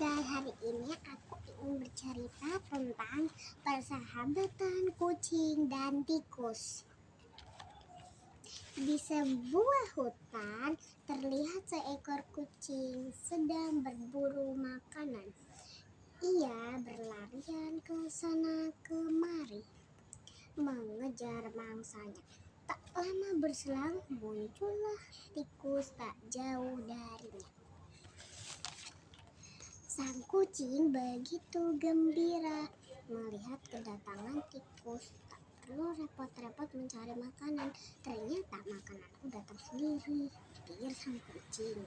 guys, hari ini aku ingin bercerita tentang persahabatan kucing dan tikus. Di sebuah hutan terlihat seekor kucing sedang berburu makanan. Ia berlarian ke sana kemari mengejar mangsanya. Tak lama berselang muncullah tikus tak jauh darinya. Sang kucing begitu gembira melihat kedatangan tikus. Tak perlu repot-repot mencari makanan. Ternyata makananku datang sendiri, pikir sang kucing.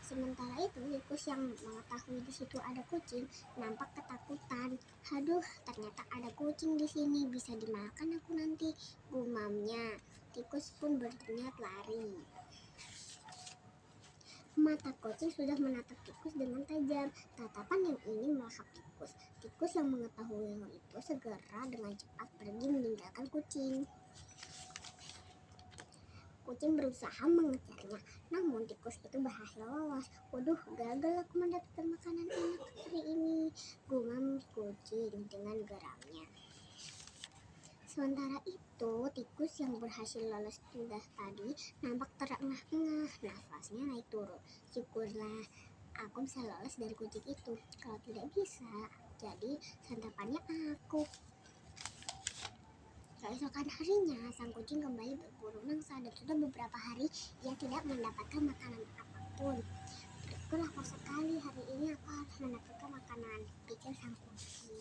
Sementara itu tikus yang mengetahui di situ ada kucing nampak ketakutan. Aduh, ternyata ada kucing di sini, bisa dimakan aku nanti, gumamnya. Tikus pun berniat lari. Mata kucing sudah menatap tikus dengan tajam. Tatapan yang ingin melahap tikus. Tikus yang mengetahui hal itu segera dengan cepat pergi meninggalkan kucing. Kucing berusaha mengejarnya, namun tikus itu berhasil lolos. Waduh, gagal aku mendapatkan makanan enak hari ini, gumam kucing dengan geramnya. Sementara itu, tikus yang berhasil lolos sudah tadi nampak terengah-engah, nafasnya naik turun. Syukurlah aku bisa lolos dari kucing itu. Kalau tidak bisa, jadi santapannya aku. Keesokan harinya, sang kucing kembali berburu mangsa dan sudah beberapa hari ia tidak mendapatkan makanan apapun. Aku lapar sekali, hari ini aku harus mendapatkan makanan, pikir sang kucing.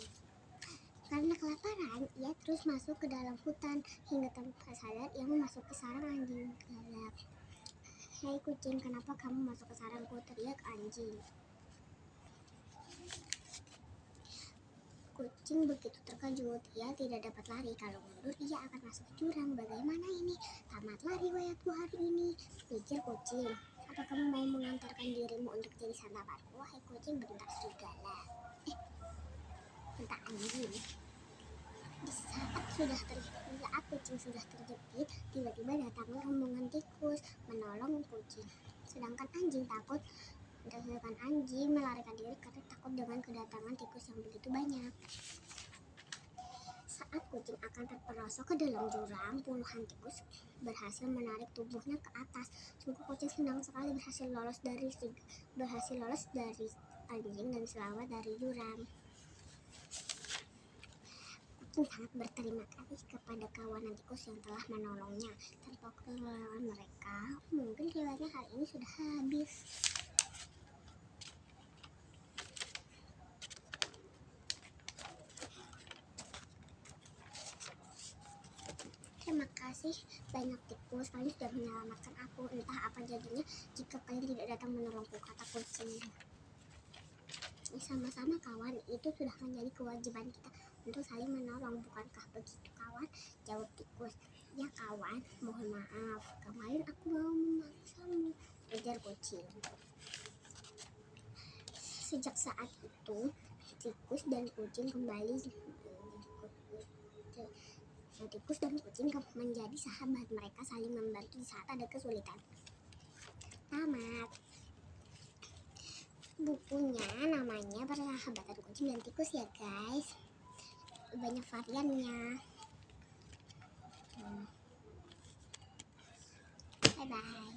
Karena kelaparan, ia terus masuk ke dalam hutan hingga tanpa sadar ia memasuki sarang anjing galak. Hei kucing, kenapa kamu masuk ke sarangku? Teriak anjing. Kucing begitu terkejut, ia tidak dapat lari. Kalau mundur ia akan masuk jurang. Bagaimana ini? Tamat lari wayatku hari ini, pikir kucing. Apa kamu mau mengantarkan dirimu untuk jadi santapanku? Wahai kucing, bentak serigala. Bentak anjing. Di saat kucing sudah terjepit, tiba-tiba datanglah rombongan tikus menolong kucing. Sedangkan anjing melarikan diri karena takut dengan kedatangan tikus yang begitu banyak. Saat kucing akan terperosok ke dalam jurang, puluhan tikus berhasil menarik tubuhnya ke atas. Sungguh kucing senang sekali berhasil lolos dari anjing dan selamat dari jurang. Kucing sangat berterima kasih kepada kawanan tikus yang telah menolongnya. Tanpa pertolongan mereka, mungkin riwayatnya hari ini sudah habis. Terima kasih banyak tikus, kalian sudah menyelamatkan aku. Entah apa jadinya jika kalian tidak datang menolongku, kata kucing. Sama-sama kawan, itu sudah menjadi kewajiban kita untuk saling menolong, bukankah begitu kawan? Jawab tikus. Ya kawan, mohon maaf, kemarin aku mau memaksamu, ujar kucing. Sejak saat itu, tikus dan kucing menjadi sahabat. Mereka saling membantu di saat ada kesulitan. Tamat. Bukunya namanya Persahabatan Kucing dan Tikus ya guys. Banyak variannya. Bye bye.